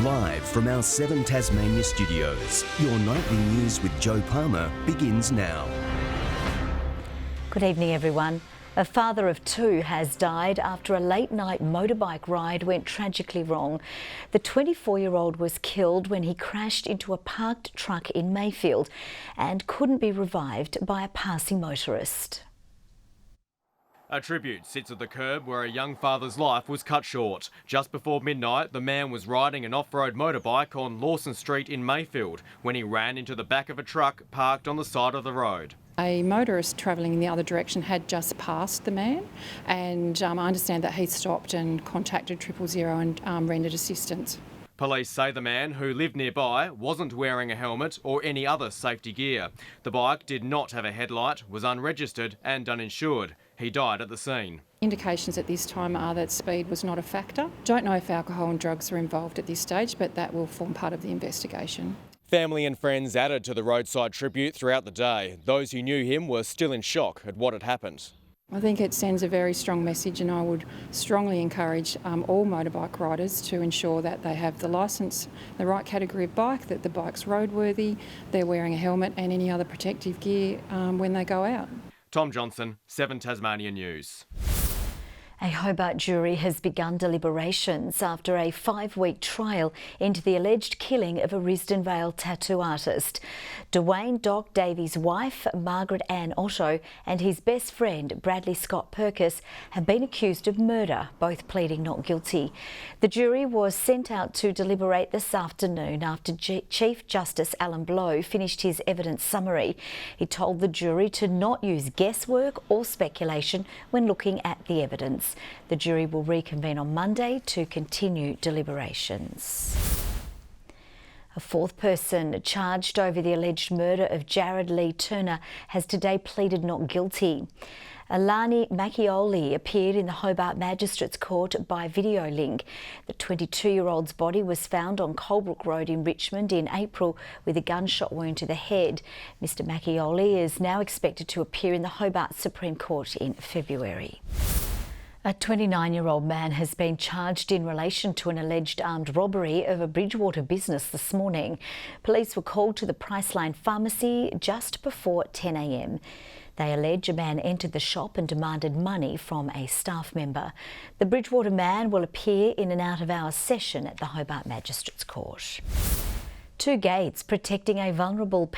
Live from our 7 Tasmania studios, your nightly news with Joe Palmer begins now. Good evening, everyone. A father of 2 has died after a late-night motorbike ride went tragically wrong. The 24-year-old was killed when he crashed into a parked truck in Mayfield and couldn't be revived by a passing motorist. A tribute sits at the curb where a young father's life was cut short. Just before midnight, the man was riding an off-road motorbike on Morrison Street in Mayfield when he ran into the back of a truck parked on the side of the road. A motorist travelling in the other direction had just passed the man, and I understand that he stopped and contacted 000 and rendered assistance. Police say the man, who lived nearby, wasn't wearing a helmet or any other safety gear. The bike did not have a headlight, was unregistered and uninsured. He died at the scene. Indications at this time are that speed was not a factor. Don't know if alcohol and drugs are involved at this stage, but that will form part of the investigation. Family and friends added to the roadside tribute throughout the day. Those who knew him were still in shock at what had happened. I think it sends a very strong message, and I would strongly encourage all motorbike riders to ensure that they have the licence, the right category of bike, that the bike's roadworthy, they're wearing a helmet and any other protective gear when they go out. Tom Johnson, 7 Tasmania News. A Hobart jury has begun deliberations after a 5-week trial into the alleged killing of a Risdon Vale tattoo artist. Dwayne Doc Davies' wife, Margaret Ann Otto, and his best friend, Bradley Scott Purkis, have been accused of murder, both pleading not guilty. The jury was sent out to deliberate this afternoon after Chief Justice Alan Blow finished his evidence summary. He told the jury to not use guesswork or speculation when looking at the evidence. The jury will reconvene on Monday to continue deliberations. A 4th person charged over the alleged murder of Jared Lee Turner has today pleaded not guilty. Alani Macchioli appeared in the Hobart Magistrates Court by video link. The 22-year-old's body was found on Colebrook Road in Richmond in April with a gunshot wound to the head. Mr Macchioli is now expected to appear in the Hobart Supreme Court in February. A 29-year-old man has been charged in relation to an alleged armed robbery of a Bridgewater business this morning. Police were called to the Priceline pharmacy just before 10 a.m. They allege a man entered the shop and demanded money from a staff member. The Bridgewater man will appear in an out-of-hours session at the Hobart Magistrates Court. 2 gates protecting a vulnerable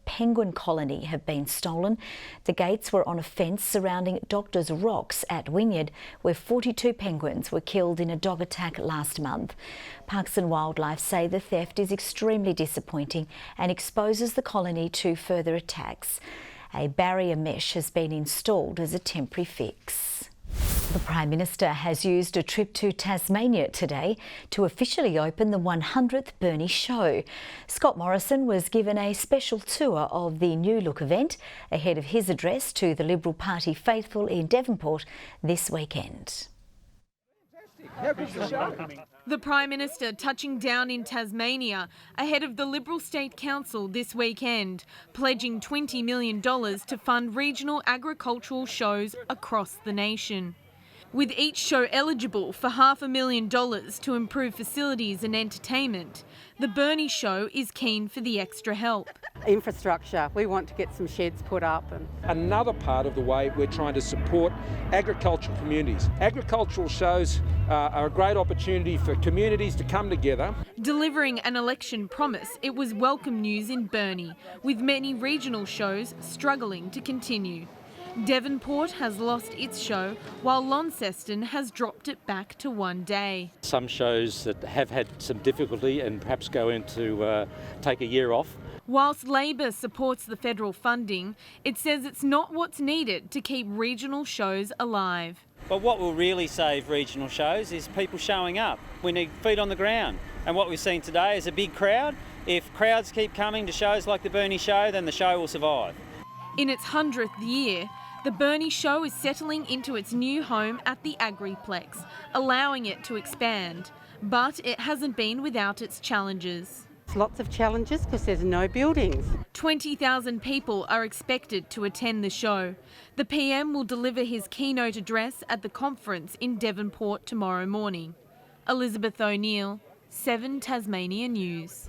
penguin colony have been stolen. The gates were on a fence surrounding Doctors Rocks at Wynyard, where 42 penguins were killed in a dog attack last month. Parks and Wildlife say the theft is extremely disappointing and exposes the colony to further attacks. A barrier mesh has been installed as a temporary fix. The Prime Minister has used a trip to Tasmania today to officially open the 100th Burnie show. Scott Morrison was given a special tour of the New Look event ahead of his address to the Liberal Party faithful in Devonport this weekend. The Prime Minister touching down in Tasmania ahead of the Liberal State Council this weekend, pledging $20 million to fund regional agricultural shows across the nation. With each show eligible for $500,000 to improve facilities and entertainment, the Burnie show is keen for the extra help. Infrastructure, we want to get some sheds put up. Another part of the way we're trying to support agricultural communities. Agricultural shows are a great opportunity for communities to come together. Delivering an election promise, it was welcome news in Burnie, with many regional shows struggling to continue. Devonport has lost its show, while Launceston has dropped it back to 1 day. Some shows that have had some difficulty and perhaps go into take a year off. Whilst Labor supports the federal funding, it says it's not what's needed to keep regional shows alive. But what will really save regional shows is people showing up. We need feet on the ground. And what we've seen today is a big crowd. If crowds keep coming to shows like the Burnie show, then the show will survive. In its 100th year, the Burnie show is settling into its new home at the Agriplex, allowing it to expand. But it hasn't been without its challenges. Lots of challenges because there's no buildings. 20,000 people are expected to attend the show. The PM will deliver his keynote address at the conference in Devonport tomorrow morning. Elizabeth O'Neill, 7 Tasmania News.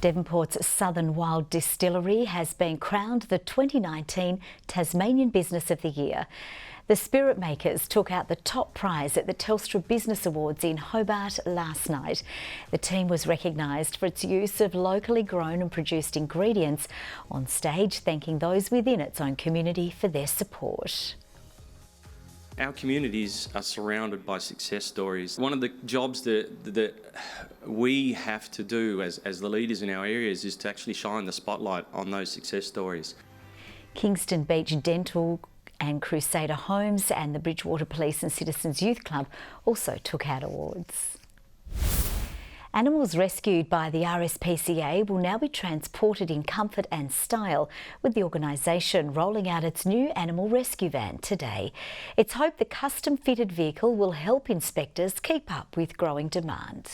Devonport's Southern Wild Distillery has been crowned the 2019 Tasmanian Business of the Year. The Spirit Makers took out the top prize at the Telstra Business Awards in Hobart last night. The team was recognised for its use of locally grown and produced ingredients, on stage thanking those within its own community for their support. Our communities are surrounded by success stories. One of the jobs that we have to do as the leaders in our areas is to actually shine the spotlight on those success stories. Kingston Beach Dental and Crusader Homes and the Bridgewater Police and Citizens Youth Club also took out awards. Animals rescued by the RSPCA will now be transported in comfort and style, with the organisation rolling out its new animal rescue van today. It's hoped the custom-fitted vehicle will help inspectors keep up with growing demand.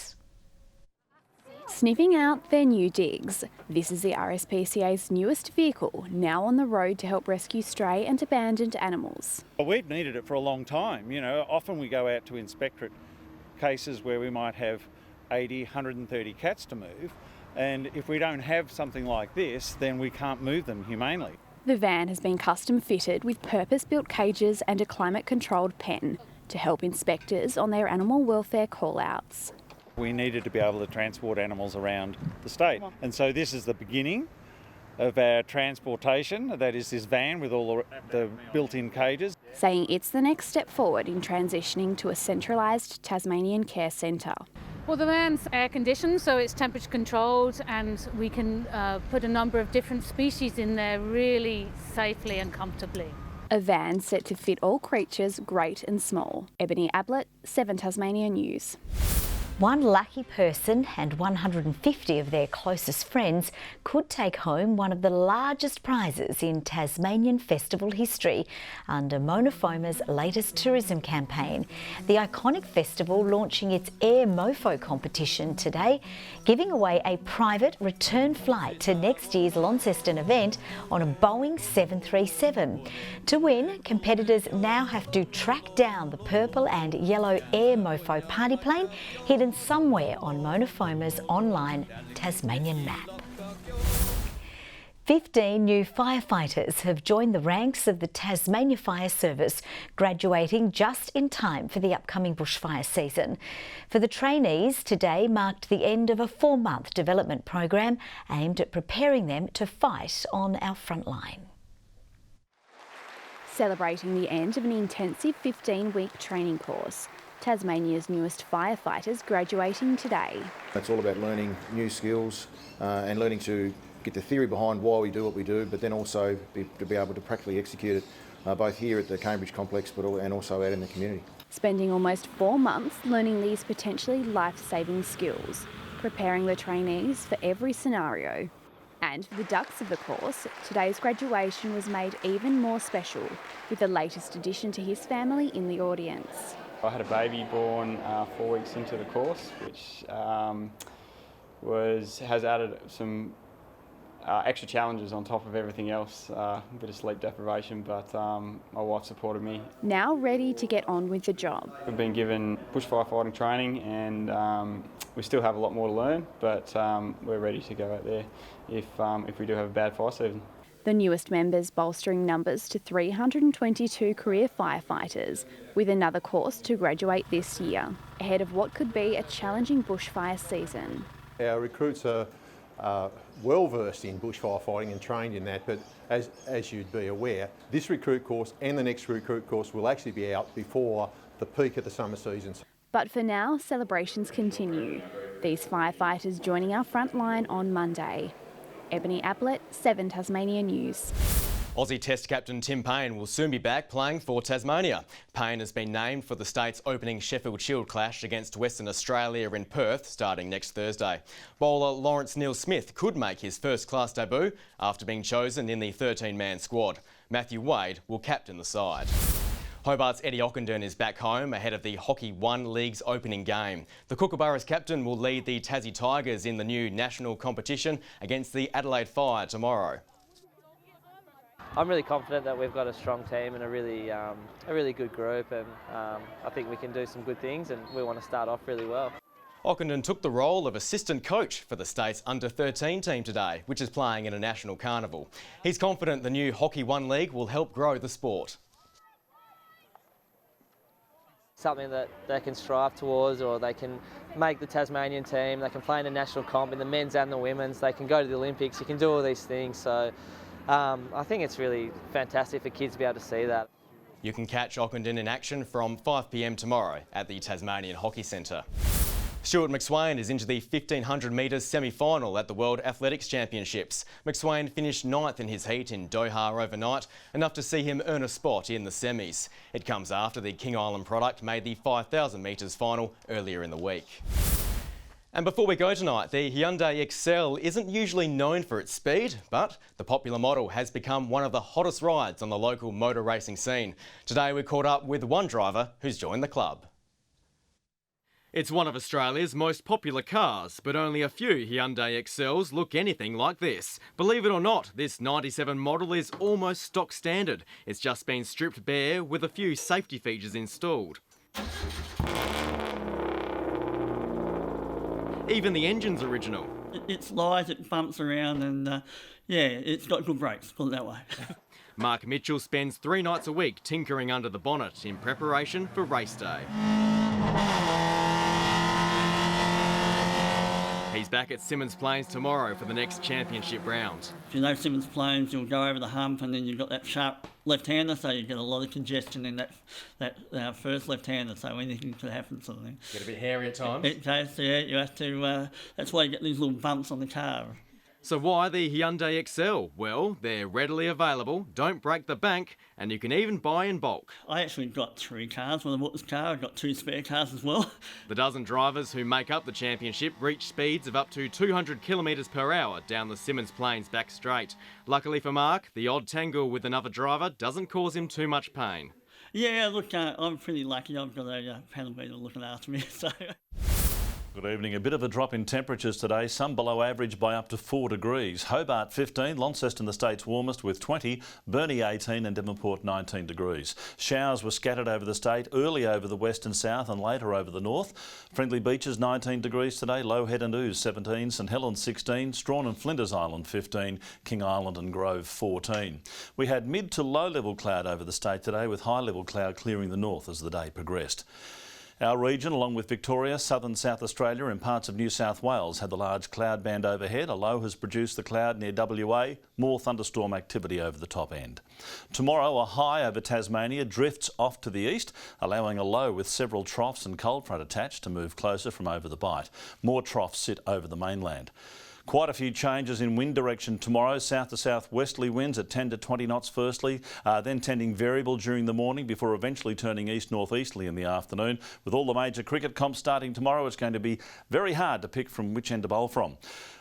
Sniffing out their new digs. This is the RSPCA's newest vehicle, now on the road to help rescue stray and abandoned animals. Well, we've needed it for a long time. You know, often we go out to inspectorate cases where we might have 80, 130 cats to move, and if we don't have something like this, then we can't move them humanely. The van has been custom fitted with purpose-built cages and a climate-controlled pen to help inspectors on their animal welfare call-outs. We needed to be able to transport animals around the state, and so this is the beginning of our transportation. That is this van with all the built-in cages. Saying it's the next step forward in transitioning to a centralised Tasmanian care centre. Well, the van's air conditioned, so it's temperature controlled, and we can put a number of different species in there really safely and comfortably. A van set to fit all creatures, great and small. Ebony Ablett, 7 Tasmania News. One lucky person and 150 of their closest friends could take home one of the largest prizes in Tasmanian festival history under Mona Foma's latest tourism campaign. The iconic festival launching its Air Mofo competition today, giving away a private return flight to next year's Launceston event on a Boeing 737. To win, competitors now have to track down the purple and yellow Air Mofo party plane hidden somewhere on Mona Foma's online Tasmanian map. 15 new firefighters have joined the ranks of the Tasmania Fire Service, graduating just in time for the upcoming bushfire season. For the trainees, today marked the end of a 4-month development program aimed at preparing them to fight on our front line. Celebrating the end of an intensive 15-week training course, Tasmania's newest firefighters graduating today. It's all about learning new skills and learning to get the theory behind why we do what we do, but then also to be able to practically execute it both here at the Cambridge complex and also out in the community. Spending almost 4 months learning these potentially life-saving skills, preparing the trainees for every scenario. And for the ducks of the course, today's graduation was made even more special, with the latest addition to his family in the audience. I had a baby born 4 weeks into the course, which has added some extra challenges on top of everything else. A bit of sleep deprivation, but my wife supported me. Now ready to get on with the job. We've been given bush firefighting training, and we still have a lot more to learn, but we're ready to go out there if we do have a bad fire season. The newest members bolstering numbers to 322 career firefighters, with another course to graduate this year, ahead of what could be a challenging bushfire season. Our recruits are well versed in bush firefighting and trained in that, but as you'd be aware, this recruit course and the next recruit course will actually be out before the peak of the summer season. But for now, celebrations continue. These firefighters joining our front line on Monday. Ebony Ablett, 7 Tasmania News. Aussie Test captain Tim Payne will soon be back playing for Tasmania. Payne has been named for the state's opening Sheffield Shield clash against Western Australia in Perth starting next Thursday. Bowler Lawrence Neil-Smith could make his first-class debut after being chosen in the 13-man squad. Matthew Wade will captain the side. Hobart's Eddie Ockenden is back home ahead of the Hockey 1 League's opening game. The Kookaburra's captain will lead the Tassie Tigers in the new national competition against the Adelaide Fire tomorrow. I'm really confident that we've got a strong team and a really good group, and I think we can do some good things, and we want to start off really well. Ockenden took the role of assistant coach for the state's under-13 team today, which is playing in a national carnival. He's confident the new Hockey One League will help grow the sport. Something that they can strive towards, or they can make the Tasmanian team, they can play in a national comp in the men's and the women's, they can go to the Olympics, you can do all these things. So I think it's really fantastic for kids to be able to see that. You can catch Ockenden in action from 5 p.m. tomorrow at the Tasmanian Hockey Centre. Stuart McSwain is into the 1500 metres semi-final at the World Athletics Championships. McSwain finished 9th in his heat in Doha overnight, enough to see him earn a spot in the semis. It comes after the King Island product made the 5000 metres final earlier in the week. And before we go tonight, the Hyundai Excel isn't usually known for its speed, but the popular model has become one of the hottest rides on the local motor racing scene. Today we caught up with one driver who's joined the club. It's one of Australia's most popular cars, but only a few Hyundai Excels look anything like this. Believe it or not, this 97 model is almost stock standard. It's just been stripped bare with a few safety features installed. Even the engine's original. It slides, it bumps around, and yeah, it's got good brakes, put it that way. Mark Mitchell spends 3 nights a week tinkering under the bonnet in preparation for race day. He's back at Symmons Plains tomorrow for the next championship round. If you know Symmons Plains, you'll go over the hump, and then you've got that sharp left-hander, so you get a lot of congestion in that first left-hander, so anything could happen sort of thing. Get a bit hairy at times. It does, yeah, you have to, that's why you get these little bumps on the car. So why the Hyundai Excel? Well, they're readily available, don't break the bank, and you can even buy in bulk. I actually got 3 cars when I bought this car. I got 2 spare cars as well. The dozen drivers who make up the championship reach speeds of up to 200 kilometres per hour down the Symmons Plains back straight. Luckily for Mark, the odd tangle with another driver doesn't cause him too much pain. Yeah, look, I'm pretty lucky. I've got a panel beater looking after me, so... Good evening. A bit of a drop in temperatures today, some below average by up to 4 degrees. Hobart 15, Launceston the state's warmest with 20, Burnie 18 and Devonport 19 degrees. Showers were scattered over the state, early over the west and south and later over the north. Friendly Beaches 19 degrees today, Low Head and Ouse 17, St Helens 16, Strawn and Flinders Island 15, King Island and Grove 14. We had mid to low level cloud over the state today, with high level cloud clearing the north as the day progressed. Our region, along with Victoria, southern South Australia and parts of New South Wales, had the large cloud band overhead. A low has produced the cloud near WA, more thunderstorm activity over the top end. Tomorrow, a high over Tasmania drifts off to the east, allowing a low with several troughs and cold front attached to move closer from over the bight. More troughs sit over the mainland. Quite a few changes in wind direction tomorrow. South to southwesterly winds at 10 to 20 knots firstly, then tending variable during the morning before eventually turning east-northeasterly in the afternoon. With all the major cricket comps starting tomorrow, it's going to be very hard to pick from which end to bowl from.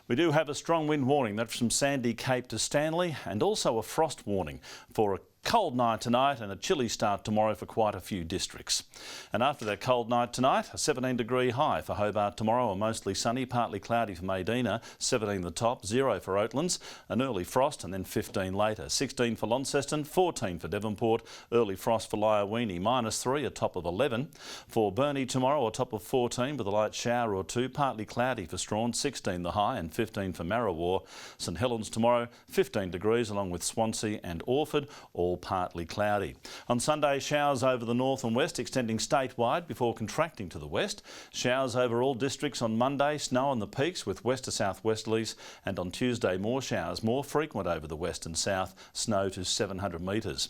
We do have a strong wind warning, that's from Sandy Cape to Stanley, and also a frost warning for a cold night tonight and a chilly start tomorrow for quite a few districts. And after that cold night tonight, a 17-degree high for Hobart tomorrow, and mostly sunny, partly cloudy for Medina, 17 the top, 0 for Oatlands, an early frost and then 15 later. 16 for Launceston, 14 for Devonport, early frost for Lyowini, -3, a top of 11. For Burnie tomorrow, a top of 14 with a light shower or 2, partly cloudy for Strawn, 16 the high and 15 for Marrawar. St Helens tomorrow, 15 degrees along with Swansea and Orford, all partly cloudy. On Sunday, showers over the north and west, extending statewide before contracting to the west. Showers over all districts on Monday, snow on the peaks with west to southwesterlies, and on Tuesday more showers, more frequent over the west and south, snow to 700 metres.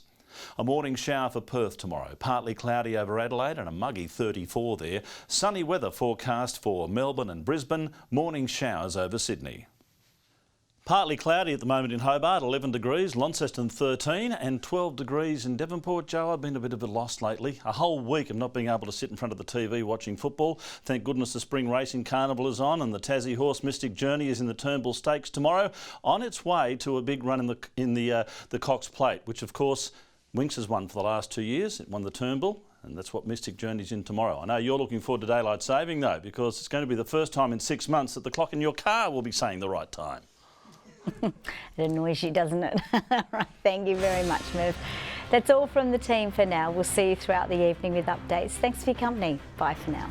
A morning shower for Perth tomorrow, partly cloudy over Adelaide and a muggy 34 there. Sunny weather forecast for Melbourne and Brisbane, morning showers over Sydney. Partly cloudy at the moment in Hobart, 11 degrees, Launceston 13 and 12 degrees in Devonport. Joe, I've been a bit of a loss lately. A whole week of not being able to sit in front of the TV watching football. Thank goodness the Spring Racing Carnival is on and the Tassie Horse Mystic Journey is in the Turnbull Stakes tomorrow, on its way to a big run in the Cox Plate, which of course Winx has won for the last 2 years. It won the Turnbull, and that's what Mystic Journey's in tomorrow. I know you're looking forward to daylight saving though, because it's going to be the first time in 6 months that the clock in your car will be saying the right time. It annoys you, doesn't it? Right, thank you very much, Merv. That's all from the team for now. We'll see you throughout the evening with updates. Thanks for your company. Bye for now.